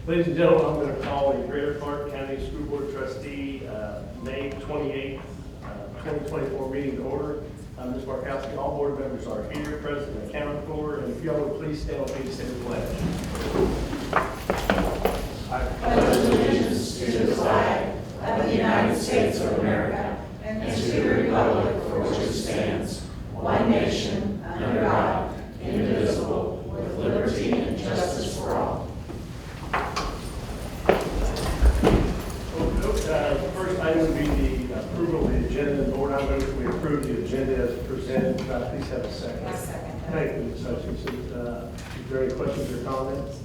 Ladies and gentlemen, I'm going to call the Greater Clark County School Board Trustee May 28th, 2024 meeting to order. Ms. Markowski, all board members are here, present and accounted for, and if y'all would please stand up and say the pledge. I pledge allegiance to the flag of the United States of America and to the republic for which it stands, one nation, under God, indivisible, with liberty and justice for all. The first item would be the approval of the agenda. The board, I move we approve the agenda as presented. Could I please have a second? I second that. Thank you, Ms. Hutchinson. Is there any questions or comments?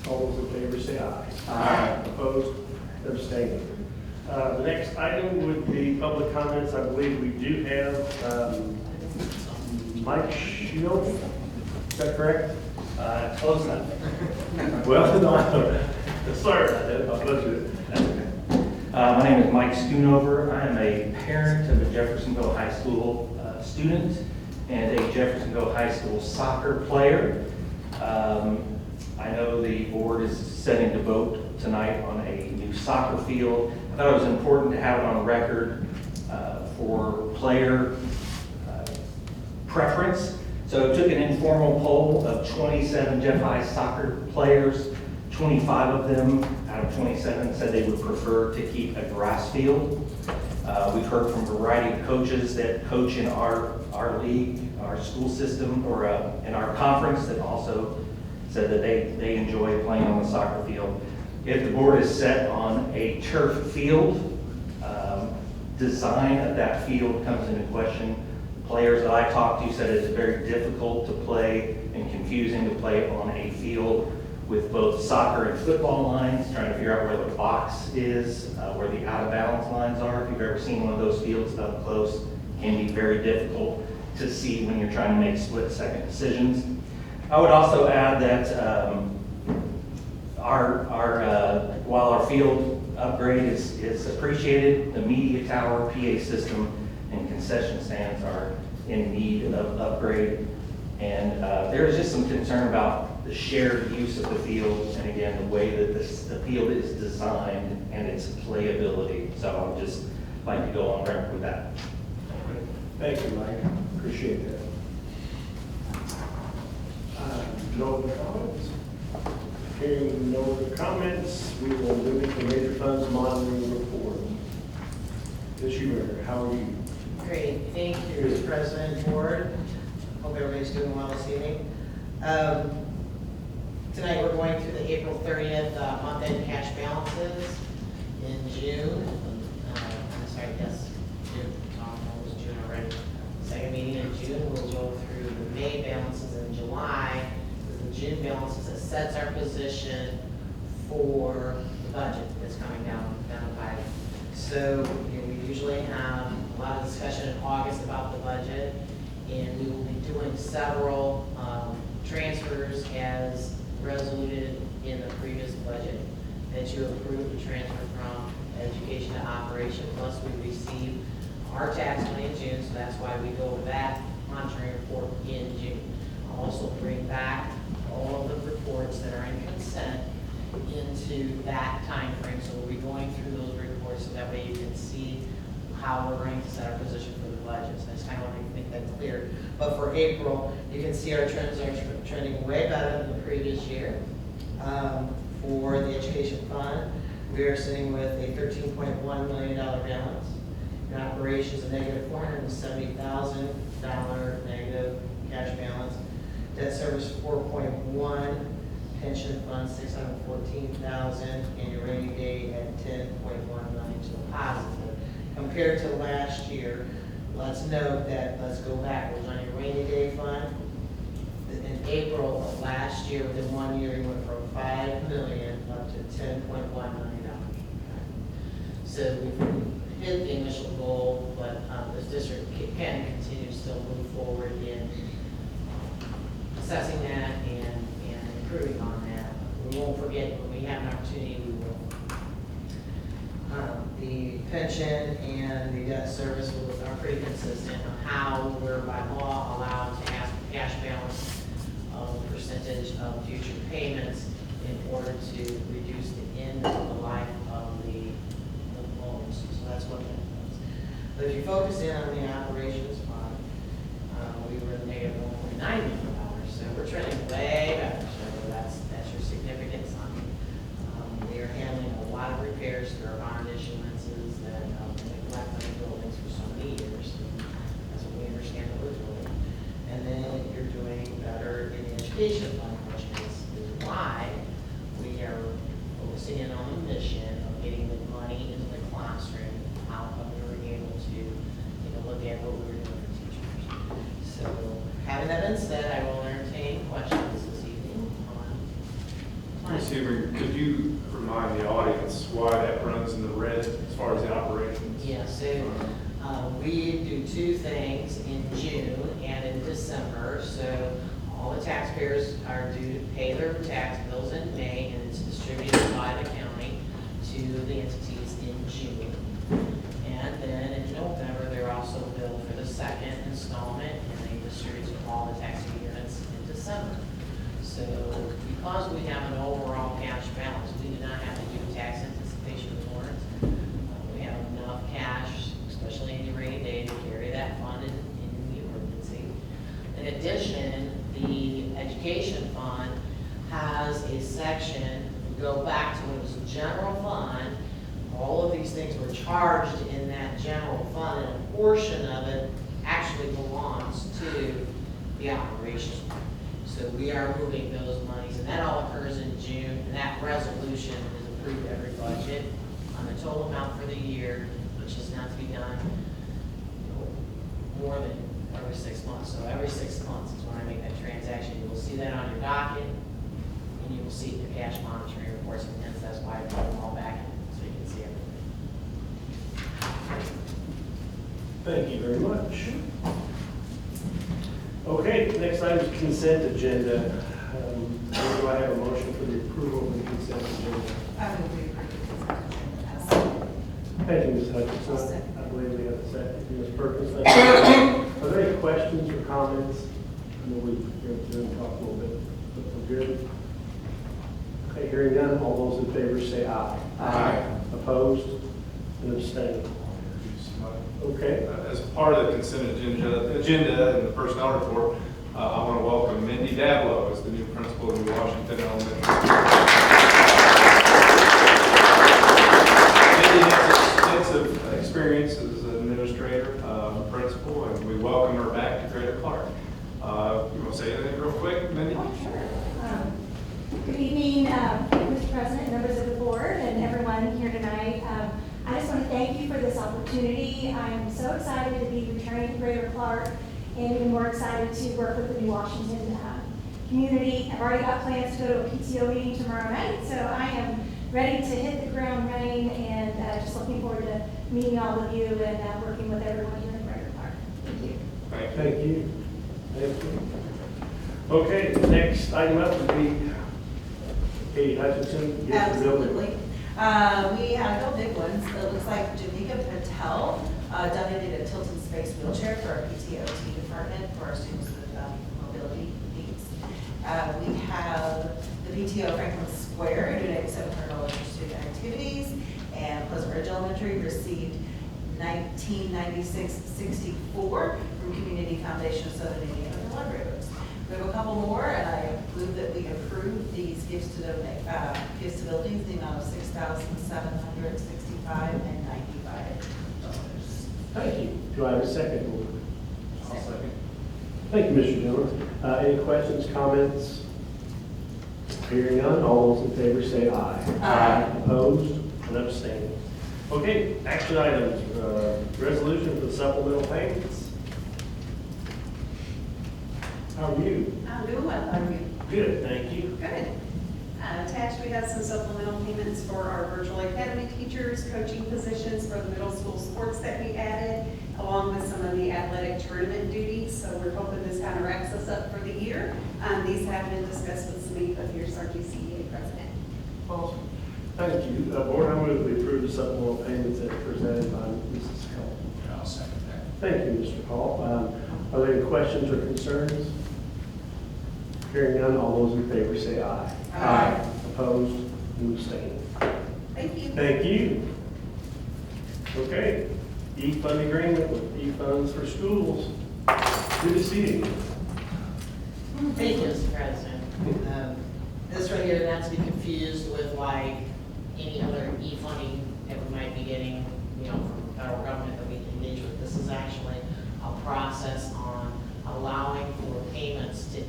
All those in favor say aye. Aye. Opposed? Abstaining. The next item would be public comments. I believe we do have Mike Shield. Is that correct? Close enough. Well, no, sorry about that. I'll butcher it. That's okay. My name is Mike Schoonover. I am a parent of a Jeffersonville High School student and a Jeffersonville High School soccer player. I know the board is setting to vote tonight on a new soccer field. I thought it was important to have it on record for player preference. So I took an informal poll of 27 Jeff High soccer players. 25 of them out of 27 said they would prefer to keep a grass field. We've heard from a variety of coaches that coach in our league, our school system, or in our conference that also said that they enjoy playing on the soccer field. If the board is set on a turf field, design of that field comes into question. Players that I talked to said it's very difficult to play and confusing to play on a field with both soccer and football lines, trying to figure out where the box is, where the out of balance lines are. If you've ever seen one of those fields up close, it can be very difficult to see when you're trying to make split-second decisions. I would also add that while our field upgrade is appreciated, the media tower, PA system, and concession stands are in need of upgrade. And there is just some concern about the shared use of the field, and again, the way that the field is designed and its playability. So I'd just like to go on record with that. Thank you, Mike. Appreciate that. No other comments? Hearing no other comments, we will move into major funds monitoring report. Ms. Schumer, how are you? Great, thank you, Mr. President, board. Hope everybody's doing well this evening. Tonight we're going through the April 30th month-end cash balances in June. I'm sorry, yes, June. It was June already. Second meeting in June, we'll go through the May balances in July. The June balances that sets our position for the budget that's coming down the pipe. So we usually have a lot of discussion in August about the budget, and we will be doing several transfers as resoluted in the previous budget that you approved the transfer from education to operation. Plus we received our tax money in June, so that's why we go over that monitoring report in June. I'll also bring back all of the reports that are in consent into that time frame. So we'll be going through those reports so that way you can see how we're going to set our position for the budget. So I just kind of want to make that clear. But for April, you can see our trends are trending way better than the previous year. For the education fund, we are sitting with a $13.1 million balance. In operations, a negative $470,000 negative cash balance. Debt service 4.1, pension fund 614,000, and your rainy day at 10.1 million to the positive. Compared to last year, let's note that, let's go backwards on your rainy day fund. In April of last year, within 1 year, you went from $5 million up to $10.1 million. So we've hit the initial goal, but this district can continue to still move forward in assessing that and improving on that. We won't forget when we have an opportunity, we will. The pension and the debt service are pretty consistent on how we're by law allowed to ask for cash balance of percentage of future payments in order to reduce the end of the life of the loans. So that's what that does. But if you focus in on the operations fund, we were negative $1.9 million. So we're trending way better. So that's your significant sign. We are handling a lot of repairs through our bond issuances that have been left on the buildings for so many years. That's what we understand that we're doing. And then you're doing better in the education fund, which is why we are focusing in on the mission of getting the money into the classroom, how we were able to take a look at what we were doing for teachers. So having that been said, I will entertain questions this evening on. Ms. Huber, could you remind the audience why that runs in the red as far as the operations? Yeah, so we do two things in June and in December. So all the taxpayers are due to pay their tax bills in May, and it's distributed by the county to the entities in June. And then in November, they're also billed for the second installment, and they distribute to all the taxing units in December. So because we have an overall cash balance, we do not have to do tax anticipation warrants. We have enough cash, especially in the rainy day, to carry that fund in the emergency. In addition, the education fund has a section, we go back to when it was a general fund, all of these things were charged in that general fund, and a portion of it actually belongs to the operations fund. So we are moving those monies, and that all occurs in June, and that resolution is approved every budget on the total amount for the year, which is not to be done more than every 6 months. So every 6 months is when I make that transaction. You will see that on your docket, and you will see your cash monitoring reports, and hence that's why I put them all back in, so you can see everything. Thank you very much. Okay, next item is consent agenda. Do I have a motion for the approval of the consent agenda? I will be approved. Thank you, Ms. Hutchinson. I believe we have a second. Ms. Perkins, thank you. Are there any questions or comments? I know we've been through and talked a little bit, but we're good. Okay, hearing none, all those in favor say aye. Aye. Opposed and abstained. Okay. As part of the consent agenda and the personnel report, I want to welcome Mindy Dablow as the new principal of New Washington Elementary School. Mindy has extensive experience as an administrator, principal, and we welcome her back to Greater Clark. You want to say anything real quick, Mindy? Oh, sure. Good evening, Mr. President, members of the board, and everyone here tonight. I just want to thank you for this opportunity. I'm so excited to be returning to Greater Clark, and even more excited to work with the New Washington community. I've already got plans to go to a PTO meeting tomorrow night, so I am ready to hit the ground running, and just looking forward to meeting all of you and working with everyone here in Greater Clark. Thank you. Thank you. Thank you. Okay, the next item up would be Katie Hutchinson. Yes, the building. Absolutely. We have no big ones. It looks like Janika Patel donated a Tilton Space wheelchair for our PTOT department for our students with mobility needs. We have the PTO Franklin Square donated $700 for student activities, and Pleasant Ridge Elementary received $1996.64 from Community Foundation of Southern Indiana for library books. We have a couple more, and I move that we approve these gifts to buildings in the amount of $6,765.95. Thank you. Do I have a second? I'll second. Thank you, Mr. Dillon. Any questions, comments? Hearing none, all those in favor say aye. Aye. Opposed and abstaining. Okay, action items, resolution for the supplemental payments. How are you? I'm doing well, how are you? Good, thank you. Good. Attached, we have some supplemental payments for our virtual academy teachers, coaching positions for the middle school sports that we added, along with some of the athletic tournament duties. So we're hoping this kind of wraps us up for the year. These have been discussed with Samantha, here's our GCCS president. Awesome. Thank you. Board, I move we approve the supplemental payments as presented by Mrs. Hill. I'll second that. Thank you, Mr. Hall. Are there any questions or concerns? Hearing none, all those in favor say aye. Aye. Opposed? And abstaining. Thank you. Thank you. Okay, E-fund agreement with E-funds for schools. Good to see you. Thank you, Mr. President. This right here, not to be confused with like any other e-funding that we might be getting, from the federal government that we engage with. This is actually a process on allowing for payments to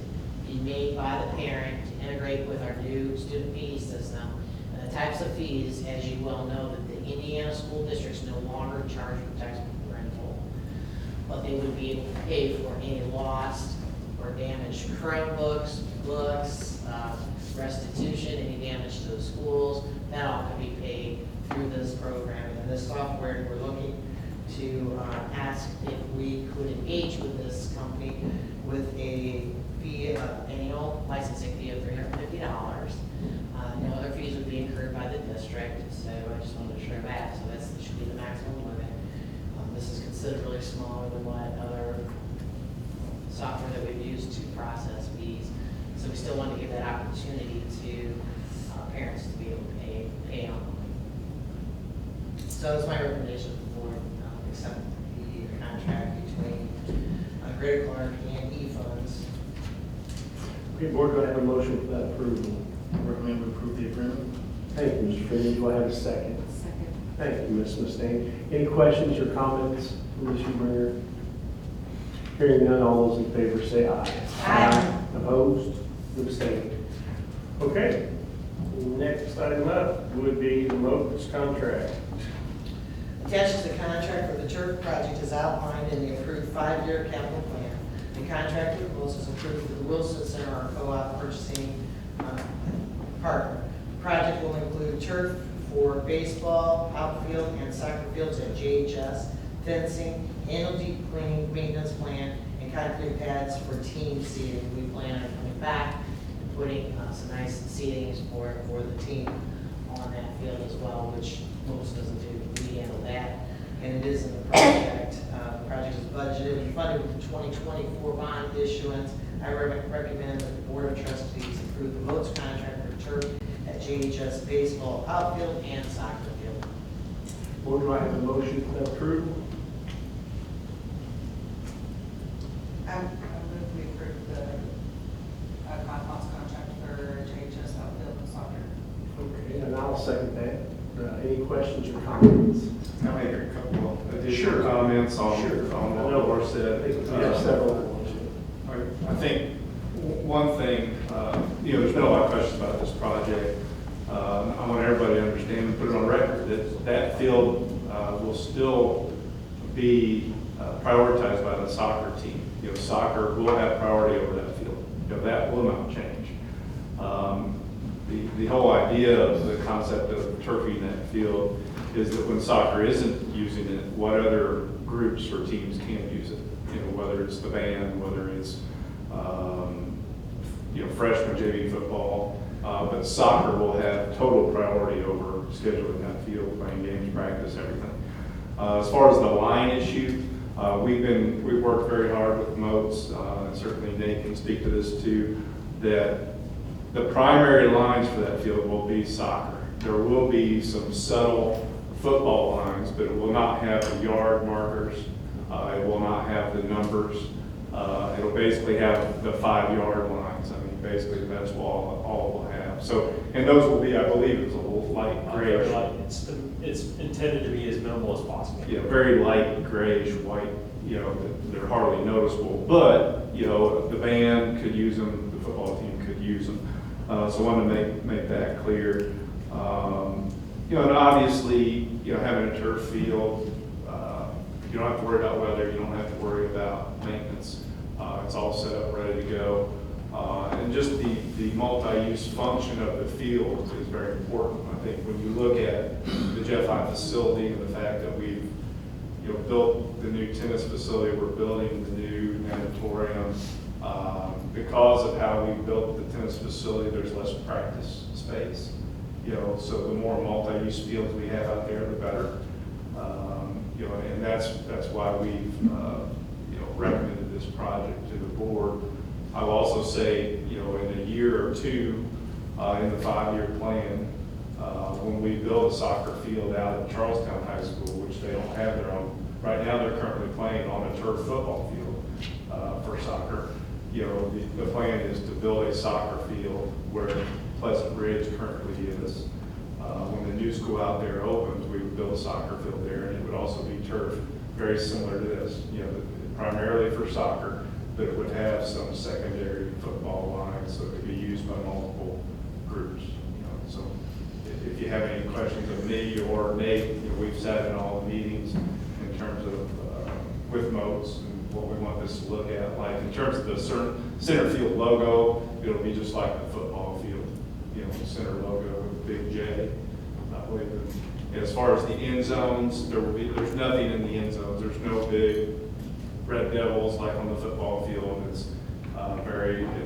be made by the parent to integrate with our new student fee system. And the types of fees, as you well know, that the Indiana school districts no longer charge for textbook rental, but they would be able to pay for any lost or damaged Chromebooks, books, restitution, any damage to the schools. That all can be paid through this program. And this software, we're looking to ask if we could engage with this company with a fee, annual licensing fee of $350. No other fees would be incurred by the district, so I just wanted to share that. So that should be the maximum limit. This is considerably smaller than what other software that we've used to process fees. So we still want to give that opportunity to parents to be able to pay online. So it's my recommendation for accept the contract between Greater Clark and E-funds. Okay, board, do I have a motion for that approval? Recommend we approve the agreement. Thank you, Mr. Freeman. Do I have a second? Second. Thank you, Ms. Mustaine. Any questions or comments from Ms. Schubringer? Hearing none, all those in favor say aye. Aye. Opposed? Abstained. Okay, next item up would be the MOPES contract. Attached to the contract for the turf project is outlined in the approved 5-year capital plan. The contract with Wilson is approved for the Wilson Center, our co-op purchasing partner. The project will include turf for baseball, outfield, and soccer fields at JHS, fencing, annual deep cleaning, maintenance plan, and concrete pads for team seating. We plan on coming back and putting some nice seatings for the team on that field as well, which most doesn't do. We handle that, and it is in the project. The project is budgeted and funded with the 2024 bond issuance. I recommend that the Board of Trustees approve the votes contract for turf at JHS baseball outfield and soccer field. Board, do I have a motion for that approval? I move we approve the cost contract for JHS outfield and soccer. Okay, and I'll second that. Any questions or comments? I'll make a couple of additional Sure. comments on Sure. on I what know. Laura I said. think we have several. I think one thing, there's been a lot of questions about this project. I want everybody to understand and put it on record that that field will still be prioritized by the soccer team. Soccer will have priority over that field. That will not change. The whole idea of the concept of turfing that field is that when soccer isn't using it, what other groups or teams can use it? Whether it's the band, whether it's freshman JV football, but soccer will have total priority over scheduling that field, playing games, practice, everything. As far as the line issue, we've worked very hard with Moats, and certainly Nate can speak to this too, that the primary lines for that field will be soccer. There will be some subtle football lines, but it will not have the yard markers. It will not have the numbers. It'll basically have the 5-yard lines. I mean, basically that's all it will have. So, and those will be, I believe, it's a little light Very grayish. light. It's intended to be as minimal as possible. Yeah, very light grayish white. They're hardly noticeable. But the band could use them. The football team could use them. So I want to make that clear. And obviously, having a turf field, you don't have to worry about weather. You don't have to worry about maintenance. It's all set up, ready to go. And just the multi-use function of the field is very important. I think when you look at the Jeff High facility and the fact that we've built the new tennis facility, we're building the new natatorium. Because of how we built the tennis facility, there's less practice space. So the more multi-use fields we have out there, the better. And that's why we've recommended this project to the board. I'll also say, in a year or two, in the 5-year plan. When we build a soccer field out at Charlestown High School, which they don't have their own, right now they're currently playing on a turf football field for soccer. You know, the plan is to build a soccer field where Pleasant Ridge currently is. When the new school out there opens, we would build a soccer field there, and it would also be turf, very similar to this, you know, primarily for soccer, but it would have some secondary football lines, so it could be used by multiple groups. You know, so if you have any questions of me or Nate, you know, we've sat in all the meetings in terms of with moats and what we want this to look at. Like in terms of the center field logo, it'll be just like the football field, you know, center logo with big J. I believe that. As far as the end zones, there's nothing in the end zones. There's no big red devils like on the football field. It's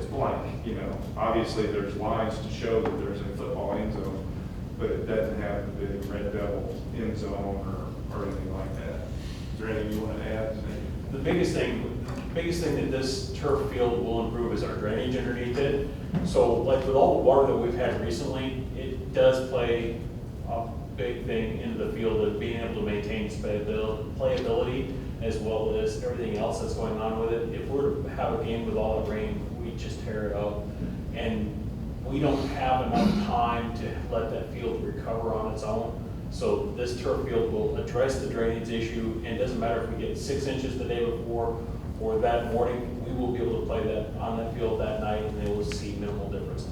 blank, you know. Obviously, there's lines to show that there's a football end zone, but it doesn't have the big red devil end zone or anything like that. Is there anything you want to add? The biggest thing that this turf field will improve is our drainage underneath it. So like with all the water that we've had recently, it does play a big thing into the field of being able to maintain its playability as well as everything else that's going on with it. If we're to have a game with all the rain, we just tear it up. And we don't have enough time to let that field recover on its own. So this turf field will address the drainage issue, and it doesn't matter if we get 6 inches the day before or that morning, we will be able to play that on that field that night, and they will see minimal difference.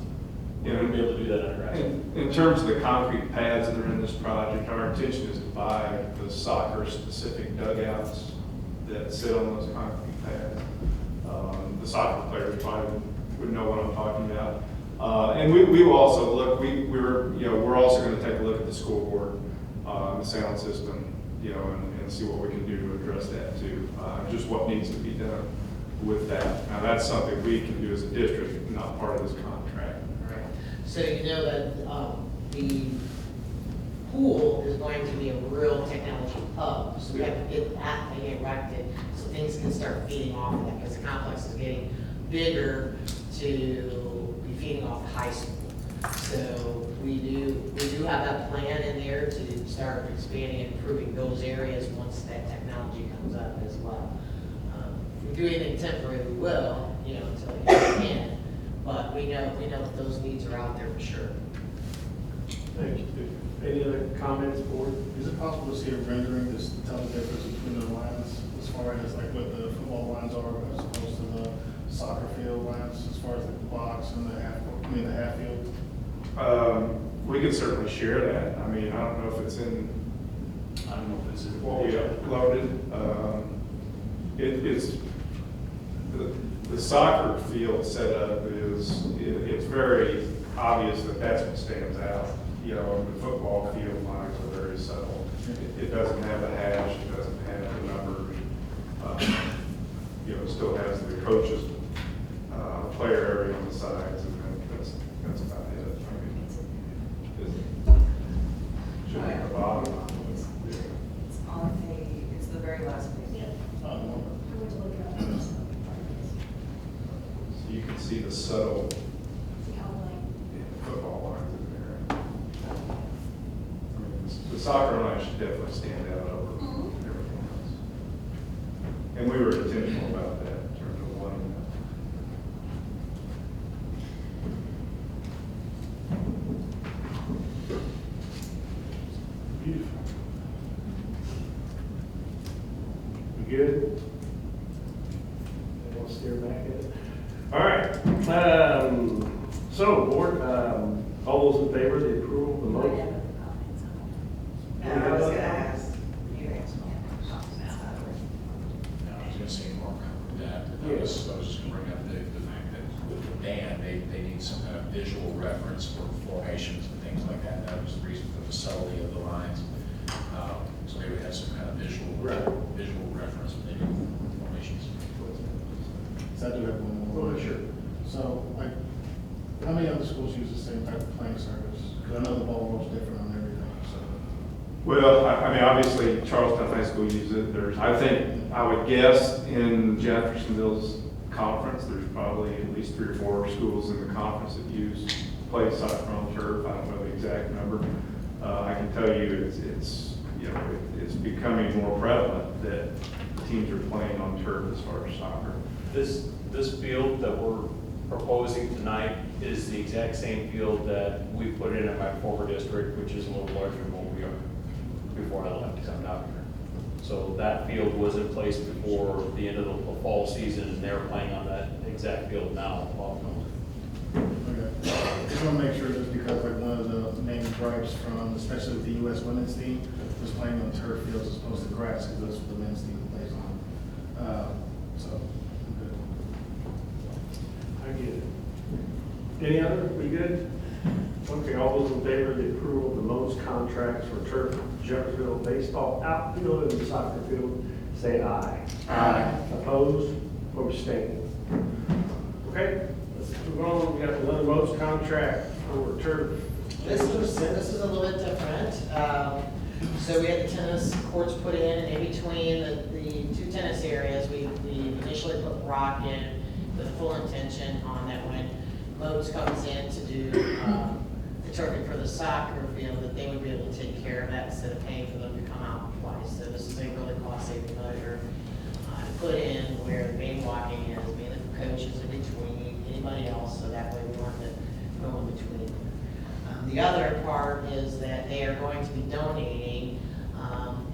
We're going to be able to do that on grass. In terms of the concrete pads that are in this project, our intention is to buy the soccer-specific dugouts that sit on those concrete pads. The soccer players probably would know what I'm talking about. And we will also look. We're also going to take a look at the scoreboard, the sound system, you know, and see what we can do to address that too. Just what needs to be done with that. Now that's something we can do as a district, not part of this contract. Right. So you know that the pool is going to be a real technology hub. So we have to get that thing erected so things can start feeding off of that, because the complex is getting bigger to be feeding off the high school. So we do have that plan in there to start expanding and improving those areas once that technology comes up as well. If we do anything temporary, we will, you know, until we can. But we know that those needs are out there for sure. Thank you. Any other comments, board? Is it possible to see a rendering to tell the difference between the lines as far as like what the football lines are as opposed to the soccer field lines, as far as the box and the half field? We could certainly share that. I mean, I don't know if it's in. I don't know if this is What we uploaded. It's the soccer field setup it's very obvious that that's what stands out. You know, the football field lines are very subtle. It doesn't have a hash, it doesn't have the numbers. You know, it still has the coaches player area on the sides, and that's about it. I mean, should be at the bottom. It's the very last page. So you can see the subtle football lines in there. I mean, the soccer line should definitely stand out over everything else. And we were intentional about that in terms of lining that. Beautiful. We good? We'll steer back at it. All right. So, board, all those in favor of the approval of the motion? And I was gonna ask, you answer. I was gonna say more about that, but I was just gonna bring up the fact that with the band, they need some kind of visual reference for formations and things like that. That was the reason for the subtlety of the lines. So they would have some kind of visual reference when they do formations. So I do have one more. Oh, sure. So, like, how many other schools use the same type of playing service? Because I know the ball rolls different on everything, so. Well, I mean, obviously Charlestown High School uses it. I would guess in Jeffersonville's conference, there's probably at least 3 or 4 schools in the conference that use play soccer on turf. I don't know the exact number. I can tell you it's you know, it's becoming more prevalent that teams are playing on turf as far as soccer. This field that we're proposing tonight is the exact same field that we put in at my former district, which is a little larger than what we are before I left to come down here. So that field was in place before the end of the fall season, and they're playing on that exact field now. Okay. Just want to make sure, just because like one of the main gripes from, especially the U.S. women's team, was playing on turf fields as opposed to grass, because that's what the men's team plays on. So, I'm good. I get it. Any other? We good? Okay, all those in favor of the approval of the most contracts for turf, Jeffersonville baseball outfield and soccer field, say aye. Aye. Opposed or abstaining? Okay, let's move on. We got another most contract for turf. This is a little bit different. So we had the tennis courts put in, and in between the two tennis areas, we initially put rock in with full intention on that when Modes comes in to do the turfing for the soccer field, that they would be able to take care of that instead of paying for them to come out twice. So this is a really cost-saving measure to put in where the main walking is, mainly for coaches in between, anybody else, so that way we want to go in between. The other part is that they are going to be donating,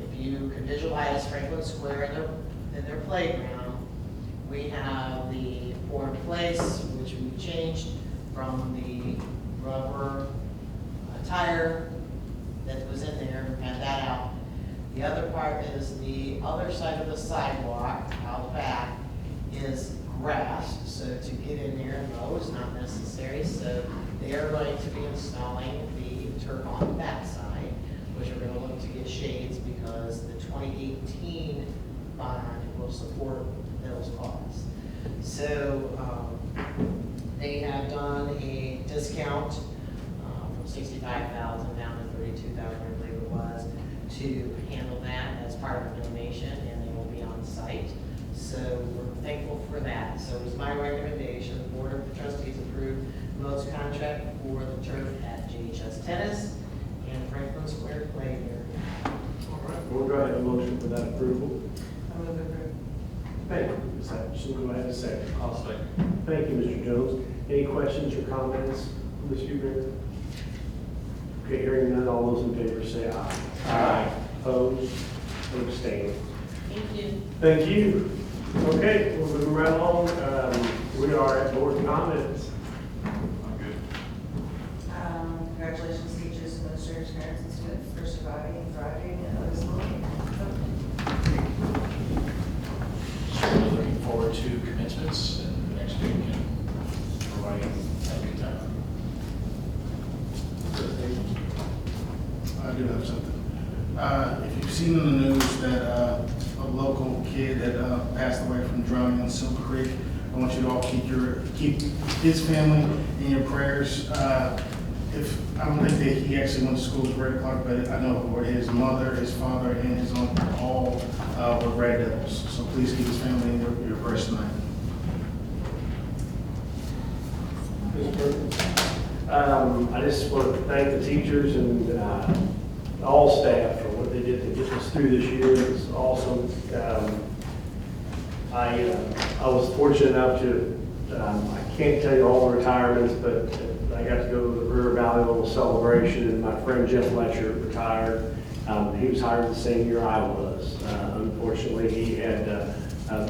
if you could visualize Franklin Square in their playground, we have the board place, which we changed from the rubber tire that was in there, had that out. The other part is the other side of the sidewalk out back is grass, so to get in there and mow is not necessary. So they are going to be installing the turf on the backside, which are going to look to get shades because the 2018 bond will support those costs. So they have done a discount from $65,000 down to $32,000, I believe it was, to handle that as part of the donation, and they will be on site. So we're thankful for that. So it was my recommendation, the Board of Trustees approved Mode's contract for the turf at JHS Tennis and Franklin Square Play Area. All right, we'll go ahead and motion for that approval. I move to approve. Thank you, Ms. Hutchinson. Go ahead and second. I'll second. Thank you, Mr. Jones. Any questions or comments, Ms. Huber? Okay, hearing none, all those in favor say aye. Aye. Opposed or abstaining? Thank you. Thank you. Okay, we'll move right along. We are at board comments. I'm good. Congratulations, teachers, administrators, parents, and students for surviving and thriving in this moment. Certainly looking forward to commencements and next week and providing a good time. I do have something. If you've seen in the news that a local kid had passed away from drowning in Silver Creek, I want you to all keep his family in your prayers. If I don't think that he actually went to school with Red Clark, but I know his mother, his father, and his uncle all were Red Devils. So please keep his family in your prayers tonight. Ms. Burton? I just want to thank the teachers and all staff for what they did to get us through this year. It's awesome. I was fortunate enough to, I can't tell you all the retirements, but I got to go to the River Valley little celebration, and my friend Jeff Letcher retired. He was hired the same year I was. Unfortunately, he had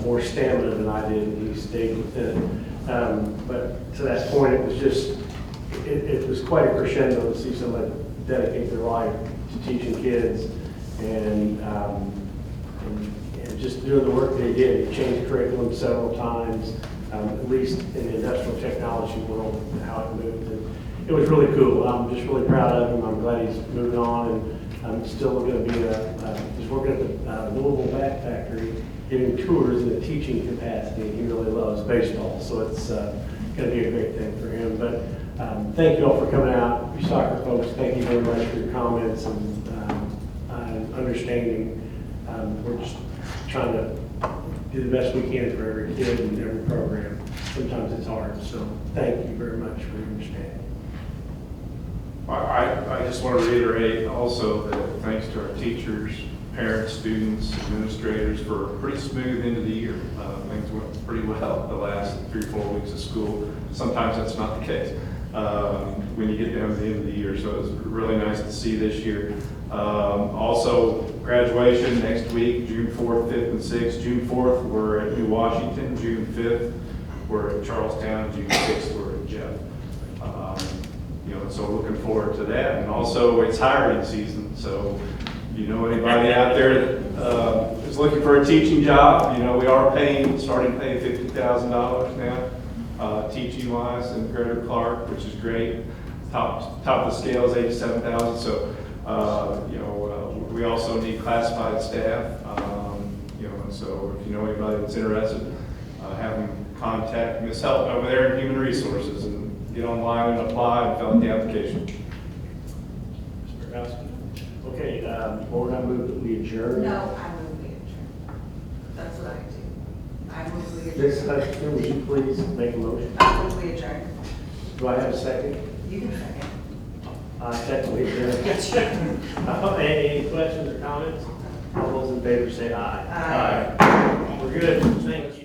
more stamina than I did, and he stayed within it. But to that point, it was just, it was quite a crescendo to see somebody dedicate their life to teaching kids and just doing the work they did. He changed curriculum several times, at least in the industrial technology world, how it moved. And it was really cool. I'm just really proud of him. I'm glad he's moving on, and I'm still going to be he's working at the Louisville Bat Factory, giving tours in a teaching capacity, and he really loves baseball. So it's going to be a great thing for him. But thank you all for coming out. You soccer folks, thank you very much for your comments and understanding. We're just trying to do the best we can for every kid and every program. Sometimes it's hard, so thank you very much for your understanding. I just want to reiterate also that thanks to our teachers, parents, students, administrators for a pretty smooth end of the year. Things went pretty well the last 3 or 4 weeks of school. Sometimes that's not the case when you get down to the end of the year. So it was really nice to see this year. Also, graduation next week, June 4th, 5th, and 6th. June 4th, we're at New Washington. June 5th, we're at Charlestown. June 6th, we're at Jeff. So looking forward to that. And also, it's hiring season. So, you know anybody out there that is looking for a teaching job, we are starting to pay $50,000 now, teaching-wise in Greater Clark, which is great. Top of the scale is $87,000. So, we also need classified staff. And so if you know anybody that's interested, have them contact Ms. Helton over there in Human Resources and get online and apply and fill out the application. Mr. Housen? Okay, board, I move that we adjourn. No, I move we adjourn. That's what I do. I move we adjourn. Ms. Hutchinson, would you please make a motion? I move we adjourn. Do I have a second? You can second. I second we adjourn. Yes. Any questions or comments? All those in favor say aye. Aye. We're good. Thanks.